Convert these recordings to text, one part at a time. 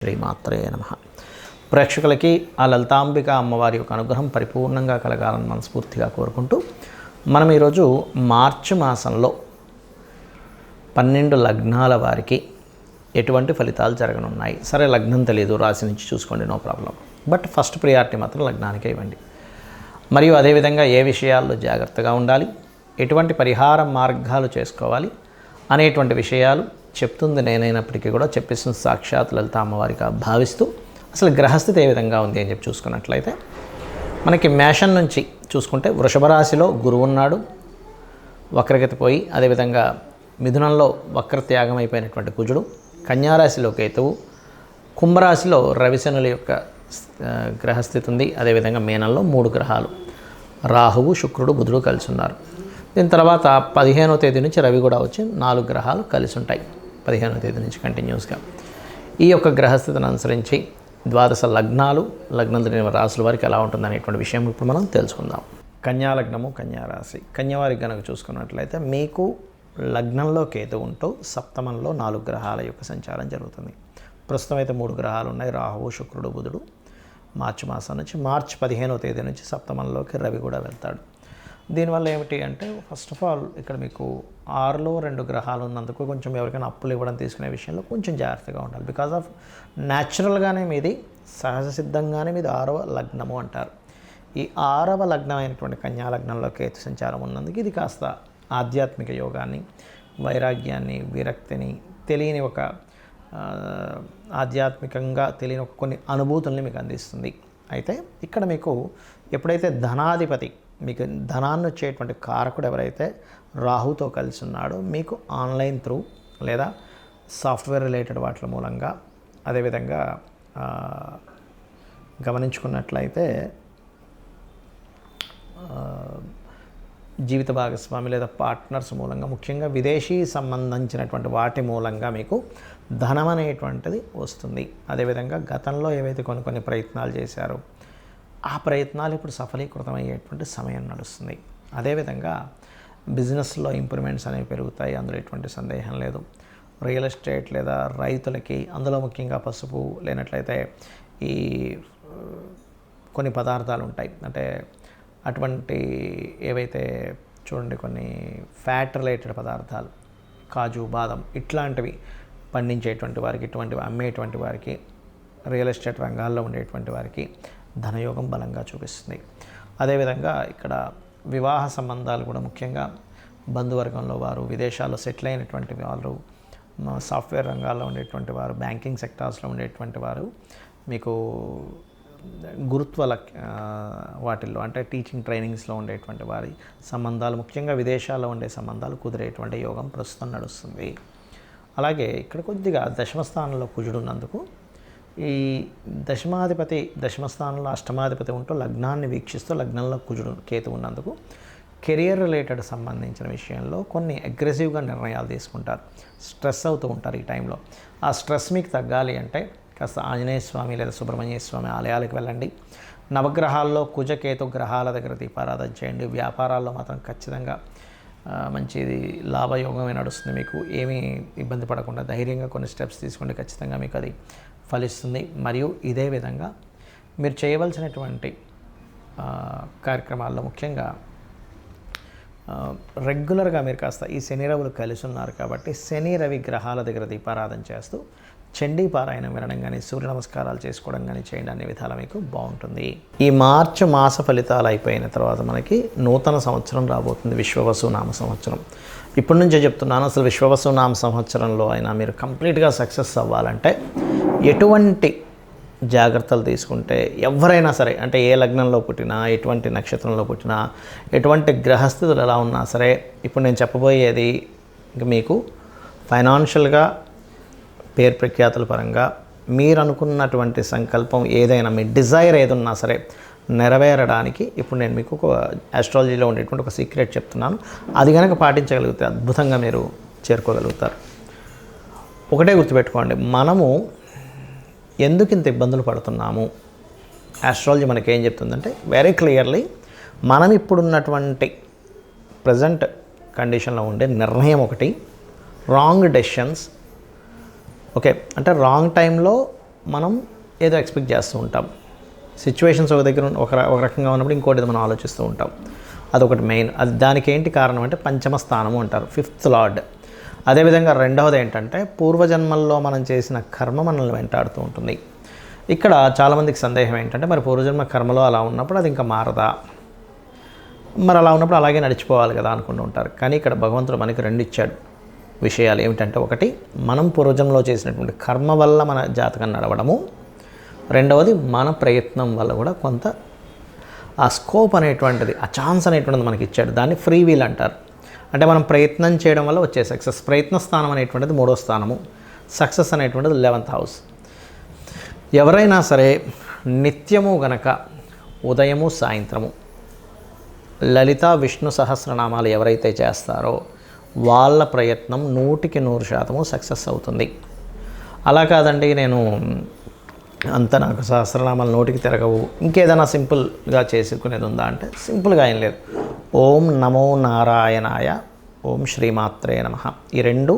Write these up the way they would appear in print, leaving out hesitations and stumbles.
శ్రీమాత్రే నమః. ప్రేక్షకులకి ఆ లలితాంబిక అమ్మవారి యొక్క అనుగ్రహం పరిపూర్ణంగా కలగాలని మనస్ఫూర్తిగా కోరుకుంటూ మనం ఈరోజు మార్చి మాసంలో 12 లగ్నాల వారికి ఎటువంటి ఫలితాలు జరగనున్నాయి. సరే, లగ్నం తెలియదు, రాశి నుంచి చూసుకోండి, no problem. But first priority మాత్రం లగ్నానికే ఇవ్వండి. మరియు అదేవిధంగా ఏ విషయాల్లో జాగ్రత్తగా ఉండాలి, ఎటువంటి పరిహార మార్గాలు చేసుకోవాలి అనేటువంటి విషయాలు చెప్తుంది నేనైనప్పటికీ కూడా చెప్పేసిన సాక్షాత్ లలిత అమ్మవారిగా భావిస్తూ అసలు గ్రహస్థితి ఏ విధంగా ఉంది అని చెప్పి చూసుకున్నట్లయితే మనకి మేషం నుంచి చూసుకుంటే వృషభ రాశిలో గురువు ఉన్నాడు, వక్రగతి పోయి. అదేవిధంగా మిథునంలో వక్రత్యాగం అయిపోయినటువంటి కుజుడు, కన్యారాశిలో కేతువు, కుంభరాశిలో రవిశనుల యొక్క గ్రహస్థితి ఉంది. అదేవిధంగా మీనంలో 3 గ్రహాలు రాహువు, శుక్రుడు, బుధుడు కలిసి ఉన్నారు. దీని తర్వాత 15వ తేదీ నుంచి రవి కూడా వచ్చి 4 గ్రహాలు కలిసి ఉంటాయి. 15వ తేదీ నుంచి కంటిన్యూస్గా ఈ యొక్క గ్రహస్థితిని అనుసరించి ద్వాదశ లగ్నాలు, లగ్నం తెలియని రాశుల వారికి ఎలా ఉంటుంది అనేటువంటి విషయం ఇప్పుడు మనం తెలుసుకుందాం. కన్యా లగ్నము, కన్యా రాశి. కన్యవారికి కనుక చూసుకున్నట్లయితే మీకు లగ్నంలో కేతు ఉంటూ సప్తమంలో 4 గ్రహాల యొక్క సంచారం జరుగుతుంది. ప్రస్తుతం అయితే 3 గ్రహాలు ఉన్నాయి, రాహువు, శుక్రుడు, బుధుడు. మార్చి మాసం నుంచి మార్చి 15వ తేదీ నుంచి సప్తమంలోకి రవి కూడా వెళ్తాడు. దీనివల్ల ఏమిటి అంటే ఫస్ట్ ఆఫ్ ఆల్ ఇక్కడ మీకు 6లో 2 గ్రహాలు ఉన్నందుకు కొంచెం ఎవరికైనా అప్పులు ఇవ్వడం తీసుకునే విషయంలో కొంచెం జాగ్రత్తగా ఉండాలి. బికాజ్ ఆఫ్ న్యాచురల్గానే మీది సహజ సిద్ధంగానే మీది 6వ లగ్నము అంటారు. ఈ 6వ లగ్నం అయినటువంటి కన్యా లగ్నంలో కేతు సంచారం ఉన్నందుకు ఇది కాస్త ఆధ్యాత్మిక యోగాన్ని, వైరాగ్యాన్ని, విరక్తిని, తెలియని ఒక ఆధ్యాత్మికంగా తెలియని ఒక కొన్ని అనుభూతుల్ని మీకు అందిస్తుంది. అయితే ఇక్కడ మీకు ఎప్పుడైతే ధనాధిపతి, మీకు ధనాన్ని వచ్చేటువంటి కారకుడు ఎవరైతే రాహుతో కలిసి ఉన్నాడో మీకు ఆన్లైన్ త్రూ లేదా సాఫ్ట్వేర్ రిలేటెడ్ వాటి మూలంగా, అదేవిధంగా గమనించుకున్నట్లయితే జీవిత భాగస్వామి లేదా పార్ట్నర్స్ మూలంగా, ముఖ్యంగా విదేశీ సంబంధించినటువంటి వాటి మూలంగా మీకు ధనం అనేటువంటిది వస్తుంది. అదేవిధంగా గతంలో ఏవైతే కొన్ని ప్రయత్నాలు చేశారో ఆ ప్రయత్నాలు ఇప్పుడు సఫలీకృతమయ్యేటువంటి సమయం నడుస్తుంది. అదేవిధంగా బిజినెస్లో ఇంప్రూవ్మెంట్స్ అనేవి పెరుగుతాయి, అందులో ఎటువంటి సందేహం లేదు. రియల్ ఎస్టేట్ లేదా రైతులకి, అందులో ముఖ్యంగా పసుపు లేనట్లయితే ఈ కొన్ని పదార్థాలు ఉంటాయి, అంటే అటువంటి ఏవైతే చూడండి కొన్ని ఫ్యాట్ రిలేటెడ్ పదార్థాలు, కాజు, బాదం ఇట్లాంటివి పండించేటువంటి వారికి, ఇటువంటివి అమ్మేటువంటి వారికి, రియల్ ఎస్టేట్ రంగాల్లో ఉండేటువంటి వారికి ధనయోగం బలంగా చూపిస్తుంది. అదేవిధంగా ఇక్కడ వివాహ సంబంధాలు కూడా, ముఖ్యంగా బంధువర్గంలో వారు, విదేశాల్లో సెటిల్ అయినటువంటి వారు, సాఫ్ట్వేర్ రంగాల్లో ఉండేటువంటి వారు, బ్యాంకింగ్ సెక్టార్స్లో ఉండేటువంటి వారు, మీకు గురుత్వ వాటిల్లో అంటే టీచింగ్ ట్రైనింగ్స్లో ఉండేటువంటి వారి సంబంధాలు, ముఖ్యంగా విదేశాల్లో ఉండే సంబంధాలు కుదిరేటువంటి యోగం ప్రస్తుతం నడుస్తుంది. అలాగే ఇక్కడ కొద్దిగా దశమస్థానంలో కుజుడు ఉన్నందుకు, ఈ దశమాధిపతి దశమస్థానంలో అష్టమాధిపతి ఉంటూ లగ్నాన్ని వీక్షిస్తూ లగ్నంలో కుజుడు కేతు ఉన్నందుకు కెరియర్ రిలేటెడ్ సంబంధించిన విషయంలో కొన్ని అగ్రెసివ్గా నిర్ణయాలు తీసుకుంటారు, స్ట్రెస్ అవుతూ ఉంటారు ఈ టైంలో. ఆ స్ట్రెస్ మీకు తగ్గాలి అంటే కాస్త ఆంజనేయ స్వామి లేదా సుబ్రహ్మణ్య స్వామి ఆలయాలకు వెళ్ళండి. నవగ్రహాల్లో కుజకేతు గ్రహాల దగ్గర దీపారాధన చేయండి. వ్యాపారాల్లో మాత్రం ఖచ్చితంగా మంచిది లాభయోగమే నడుస్తుంది. మీకు ఏమీ ఇబ్బంది పడకుండా ధైర్యంగా కొన్ని స్టెప్స్ తీసుకోండి, ఖచ్చితంగా మీకు అది ఫలిస్తుంది. మరియు ఇదే విధంగా మీరు చేయవలసినటువంటి కార్యక్రమాల్లో ముఖ్యంగా రెగ్యులర్గా మీరు కాస్త ఈ శని రవులు కలిసి ఉన్నారు కాబట్టి శని రవి గ్రహాల దగ్గర దీపారాధన చేస్తూ చండీ పారాయణం వినడం కానీ, సూర్య నమస్కారాలు చేసుకోవడం కానీ చేయండి, అనే విధాలు మీకు బాగుంటుంది. ఈ మార్చి మాస ఫలితాలు అయిపోయిన తర్వాత మనకి నూతన సంవత్సరం రాబోతుంది, విశ్వవసు నామ సంవత్సరం. ఇప్పటి నుంచే చెప్తున్నాను, అసలు విశ్వవసు నామ సంవత్సరంలో అయినా మీరు కంప్లీట్గా సక్సెస్ అవ్వాలంటే ఎటువంటి జాగ్రత్తలు తీసుకుంటే ఎవరైనా సరే, అంటే ఏ లగ్నంలో పుట్టినా, ఎటువంటి నక్షత్రంలో పుట్టినా, ఎటువంటి గ్రహస్థితులు ఎలా ఉన్నా సరే, ఇప్పుడు నేను చెప్పబోయేది మీకు ఫైనాన్షియల్గా, పేరు ప్రఖ్యాతుల పరంగా మీరు అనుకున్నటువంటి సంకల్పం ఏదైనా, మీ డిజైర్ ఏదున్నా సరే నెరవేరడానికి ఇప్పుడు నేను మీకు ఒక ఆస్ట్రాలజీలో ఉండేటువంటి ఒక సీక్రెట్ చెప్తున్నాను. అది కనుక పాటించగలిగితే అద్భుతంగా మీరు చేరుకోగలుగుతారు. ఒకటే గుర్తుపెట్టుకోండి, మనము ఎందుకు ఇంత ఇబ్బందులు పడుతున్నాము, ఆస్ట్రాలజీ మనకేం చెప్తుందంటే వెరీ క్లియర్లీ, మనం ఇప్పుడున్నటువంటి ప్రజెంట్ కండిషన్లో ఉండే నిర్ణయం ఒకటి, రాంగ్ డెసిషన్స్, ఓకే, అంటే రాంగ్ టైంలో మనం ఏదో ఎక్స్పెక్ట్ చేస్తూ ఉంటాం. సిచ్యువేషన్స్ ఒక దగ్గర ఒక రకంగా ఉన్నప్పుడు ఇంకోటి మనం ఆలోచిస్తూ ఉంటాం. అదొకటి మెయిన్. అది దానికి ఏంటి కారణం అంటే పంచమ స్థానము అంటారు, 5th లార్డ్. అదేవిధంగా రెండవది ఏంటంటే పూర్వజన్మల్లో మనం చేసిన కర్మ మనల్ని వెంటాడుతూ ఉంటుంది. ఇక్కడ చాలామందికి సందేహం ఏంటంటే మరి పూర్వజన్మ కర్మలో అలా ఉన్నప్పుడు అది ఇంకా మారదా, మరి అలా ఉన్నప్పుడు అలాగే నడిచిపోవాలి కదా అనుకుంటూ ఉంటారు. కానీ ఇక్కడ భగవంతుడు మనకి 2 ఇచ్చాడు విషయాలు. ఏమిటంటే ఒకటి, మనం పూర్వజన్మలో చేసినటువంటి కర్మ వల్ల మన జాతకం నడవడము, రెండవది మన ప్రయత్నం వల్ల కూడా కొంత ఆ స్కోప్ అనేటువంటిది, ఆ ఛాన్స్ అనేటువంటిది మనకి ఇచ్చాడు. దాన్ని ఫ్రీ వీల్ అంటారు. అంటే మనం ప్రయత్నం చేయడం వల్ల వచ్చే సక్సెస్. ప్రయత్న స్థానం అనేటువంటిది 3వ స్థానము, సక్సెస్ అనేటువంటిది 11th హౌస్. ఎవరైనా సరే నిత్యము గనక ఉదయము సాయంత్రము లలిత విష్ణు సహస్రనామాలు ఎవరైతే చేస్తారో వాళ్ళ ప్రయత్నం 100% సక్సెస్ అవుతుంది. అలా కాదండి నేను అంత నాకు సహస్రనామాలు నోటికి తిరగవు, ఇంకేదైనా సింపుల్గా చేసుకునేది ఉందా అంటే సింపుల్గా ఏం లేదు. ఓం నమో నారాయణాయ, ఓం శ్రీమాత్రే నమః, ఈ 2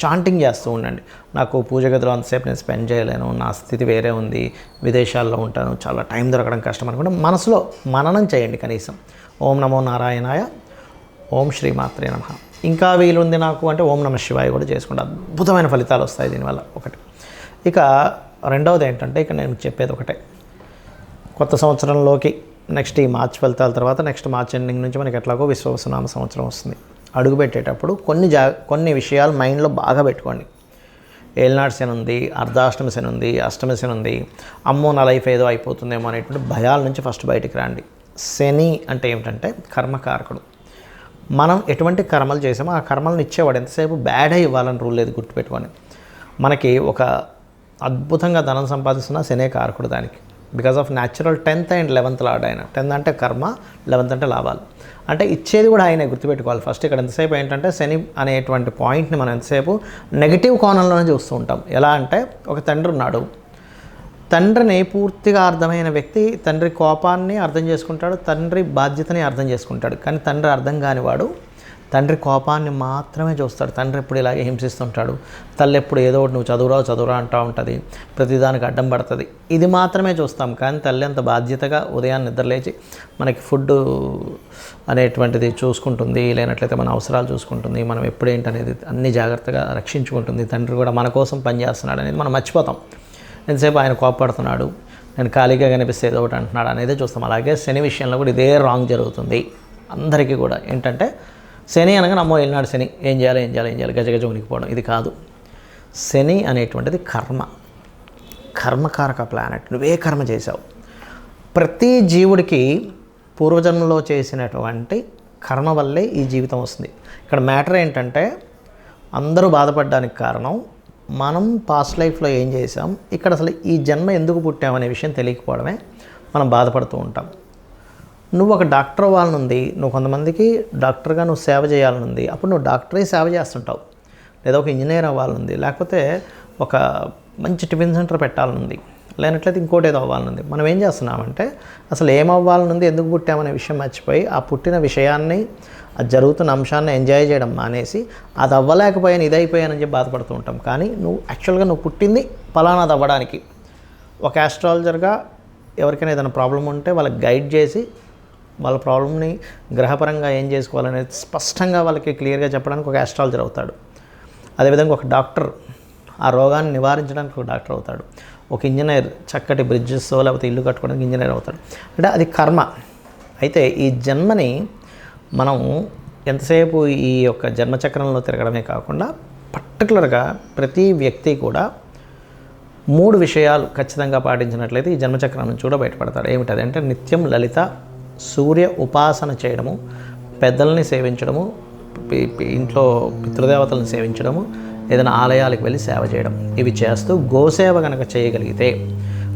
చాంటింగ్ చేస్తూ ఉండండి. నాకు పూజ గదిలో అంతసేపు నేను స్పెండ్ చేయలేను, నా స్థితి వేరే ఉంది, విదేశాల్లో ఉంటాను, చాలా టైం దొరకడం కష్టం అనుకుంటే మనసులో మననం చేయండి కనీసం. ఓం నమో నారాయణాయ, ఓం శ్రీమాత్రే నమః. ఇంకా వీలుంది నాకు అంటే ఓం నమః శివాయ కూడా చేసుకుంటే అద్భుతమైన ఫలితాలు వస్తాయి దీనివల్ల. ఒకటి. ఇక రెండవది ఏంటంటే ఇక నేను చెప్పేది ఒకటే, కొత్త సంవత్సరంలోకి నెక్స్ట్ ఈ మార్చ్ ఫలితాల తర్వాత నెక్స్ట్ మార్చ్ ఎండింగ్ నుంచి మనకి ఎట్లాగో విశ్వవసునామ సంవత్సరం వస్తుంది. అడుగుపెట్టేటప్పుడు కొన్ని విషయాలు మైండ్లో బాగా పెట్టుకోండి. ఏలినాటి శని ఉంది, అర్ధాష్టమి శని ఉంది, అష్టమి శని ఉంది, అమ్మో నా లైఫ్ ఏదో అయిపోతుందేమో అనేటువంటి భయాల నుంచి ఫస్ట్ బయటికి రండి. శని అంటే ఏమిటంటే కర్మకారకుడు. మనం ఎటువంటి కర్మలు చేసామో ఆ కర్మలను ఇచ్చేవాడు. ఎంతసేపు బ్యాడ్ అయి ఇవ్వాలని రూల్ లేదు, గుర్తుపెట్టుకొని. మనకి ఒక అద్భుతంగా ధనం సంపాదిస్తున్న శనే కారకుడు దానికి. Because of natural 10th and 11th lord ఆయన. 10th అంటే కర్మ, 11th అంటే లాభాలు. అంటే ఇచ్చేది కూడా ఆయనే, గుర్తుపెట్టుకోవాలి ఫస్ట్. ఇక్కడ ఎంతసేపు ఏంటంటే శని అనేటువంటి పాయింట్ని మనం ఎంతసేపు నెగిటివ్ కోణంలోనే చూస్తూ ఉంటాం. ఎలా అంటే ఒక తండ్రి ఉన్నాడు, తండ్రిని పూర్తిగా అర్థమైన వ్యక్తి తండ్రి కోపాన్ని అర్థం చేసుకుంటాడు, తండ్రి బాధ్యతని అర్థం చేసుకుంటాడు. కానీ తండ్రి అర్థం కానివాడు తండ్రి కోపాన్ని మాత్రమే చూస్తాడు. తండ్రి ఎప్పుడు ఇలాగే హింసిస్తుంటాడు, తల్లి ఎప్పుడు ఏదో ఒకటి నువ్వు చదువురా అంటూ ఉంటుంది, ప్రతిదానికి అడ్డం పడుతుంది. ఇది మాత్రమే చూస్తాం. కానీ తల్లి అంత బాధ్యతగా ఉదయాన్ని నిద్రలేచి మనకి ఫుడ్ అనేటువంటిది చూసుకుంటుంది, లేనట్లయితే మన అవసరాలు చూసుకుంటుంది, మనం ఎప్పుడేంటనేది అన్ని జాగ్రత్తగా రక్షించుకుంటుంది. తండ్రి కూడా మన కోసం పనిచేస్తున్నాడు అనేది మనం మర్చిపోతాం. ఎంతసేపు ఆయన కోపపడుతున్నాడు, నేను ఖాళీగా కనిపిస్తే ఏదో ఒకటి అంటున్నాడు అనేది చూస్తాం. అలాగే శని విషయంలో కూడా ఇదే రాంగ్ జరుగుతుంది అందరికీ కూడా. ఏంటంటే శని అనగా నమ్మో ఏలినాడు శని, ఏం చేయాలి గజగజ ఉనికిపోవడం, ఇది కాదు. శని అనేటువంటిది కర్మకారక ప్లానెట్. నువ్వే కర్మ చేశావు. ప్రతి జీవుడికి పూర్వజన్మలో చేసినటువంటి కర్మ వల్లే ఈ జీవితం వస్తుంది. ఇక్కడ మ్యాటర్ ఏంటంటే అందరూ బాధపడడానికి కారణం మనం పాస్ట్ లైఫ్లో ఏం చేసాం, ఇక్కడ అసలు ఈ జన్మ ఎందుకు పుట్టామనే విషయం తెలియకపోవడమే మనం బాధపడుతూ ఉంటాం. నువ్వు ఒక డాక్టర్ అవ్వాలనుంది, నువ్వు కొంతమందికి డాక్టర్గా నువ్వు సేవ చేయాలనుంది, అప్పుడు నువ్వు డాక్టరే సేవ చేస్తుంటావు. లేదా ఒక ఇంజనీర్ అవ్వాలనుంది, లేకపోతే ఒక మంచి టిఫిన్ సెంటర్ పెట్టాలనుంది, లేనట్లయితే ఇంకోటి ఏదో అవ్వాలనుంది. మనం ఏం చేస్తున్నామంటే అసలు ఏమవ్వాలనుంది, ఎందుకు పుట్టామనే విషయం మర్చిపోయి ఆ పుట్టిన విషయాన్ని, అది జరుగుతున్న అంశాన్ని ఎంజాయ్ చేయడం మానేసి అది అవ్వలేకపోయాను, ఇది అయిపోయానని చెప్పి బాధపడుతూ ఉంటాం. కానీ యాక్చువల్గా నువ్వు పుట్టింది ఫలానాది అవ్వడానికి. ఒక ఆస్ట్రాలజర్గా ఎవరికైనా ఏదైనా ప్రాబ్లం ఉంటే వాళ్ళకి గైడ్ చేసి వాళ్ళ ప్రాబ్లమ్ని గ్రహపరంగా ఏం చేసుకోవాలనేది స్పష్టంగా వాళ్ళకి క్లియర్గా చెప్పడానికి ఒక ఆస్ట్రాలజర్ అవుతాడు. అదేవిధంగా ఒక డాక్టర్ ఆ రోగాన్ని నివారించడానికి ఒక డాక్టర్ అవుతాడు. ఒక ఇంజనీర్ చక్కటి బ్రిడ్జెస్ లేకపోతే ఇల్లు కట్టుకోవడానికి ఇంజనీర్ అవుతాడు. అంటే అది కర్మ. అయితే ఈ జన్మని మనం ఎంతసేపు ఈ యొక్క జన్మచక్రంలో తిరగడమే కాకుండా పర్టికులర్గా ప్రతి వ్యక్తి కూడా 3 విషయాలు ఖచ్చితంగా పాటించినట్లయితే ఈ జన్మచక్రం నుంచి కూడా బయటపడతాడు. ఏమిటది అంటే నిత్యం లలిత సూర్య ఉపాసన చేయడము, పెద్దల్ని సేవించడము, ఇంట్లో పితృదేవతలను సేవించడము, ఏదైనా ఆలయాలకు వెళ్ళి సేవ చేయడం. ఇవి చేస్తూ గోసేవ కనుక చేయగలిగితే,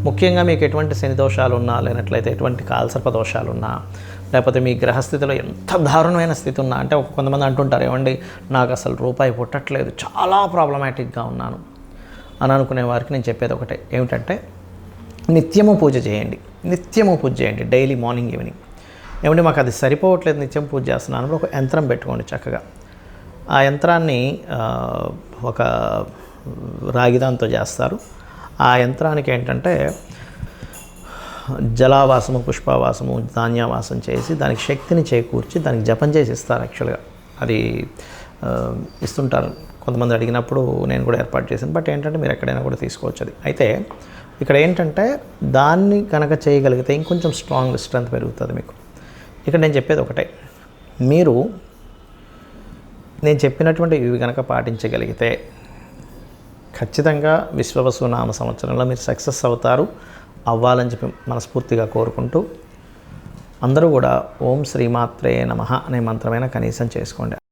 ముఖ్యంగా మీకు ఎటువంటి శని దోషాలు ఉన్నా, లేనట్లయితే ఎటువంటి కాలసర్ప దోషాలు ఉన్నా, లేకపోతే మీ గ్రహస్థితిలో ఎంత దారుణమైన స్థితి ఉన్నా, అంటే కొంతమంది అంటుంటారు ఏమండి నాకు అసలు రూపాయి పుట్టట్లేదు, చాలా ప్రాబ్లమాటిక్గా ఉన్నాను అని అనుకునే వారికి నేను చెప్పేది ఒకటే, ఏమిటంటే నిత్యము పూజ చేయండి డైలీ మార్నింగ్ ఈవినింగ్. ఏమంటే మాకు అది సరిపోవట్లేదు, నిత్యం పూజ చేస్తున్నాను, ఒక యంత్రం పెట్టుకోండి చక్కగా. ఆ యంత్రాన్ని ఒక రాగిదాంతో చేస్తారు. ఆ యంత్రానికి ఏంటంటే జలావాసము, పుష్పావాసము, ధాన్యావాసం చేసి దానికి శక్తిని చేకూర్చి దానికి జపం చేసి ఇస్తారు. యాక్చువల్గా అది ఇస్తుంటారు. కొంతమంది అడిగినప్పుడు నేను కూడా ఏర్పాటు చేశాను. బట్ ఏంటంటే మీరు ఎక్కడైనా కూడా తీసుకోవచ్చు అది. అయితే ఇక్కడ ఏంటంటే దాన్ని కనుక చేయగలిగితే ఇంకొంచెం స్ట్రెంత్ పెరుగుతుంది మీకు. ఇక్కడ నేను చెప్పేది ఒకటే, మీరు నేను చెప్పినటువంటి ఇవి కనుక పాటించగలిగితే ఖచ్చితంగా విశ్వవసు నామ సంవత్సరంలో మీరు సక్సెస్ అవ్వాలని చెప్పి మనస్ఫూర్తిగా కోరుకుంటూ అందరూ కూడా ఓం శ్రీమాత్రే నమః అనే మంత్రమైన కనీసం చేసుకోండి.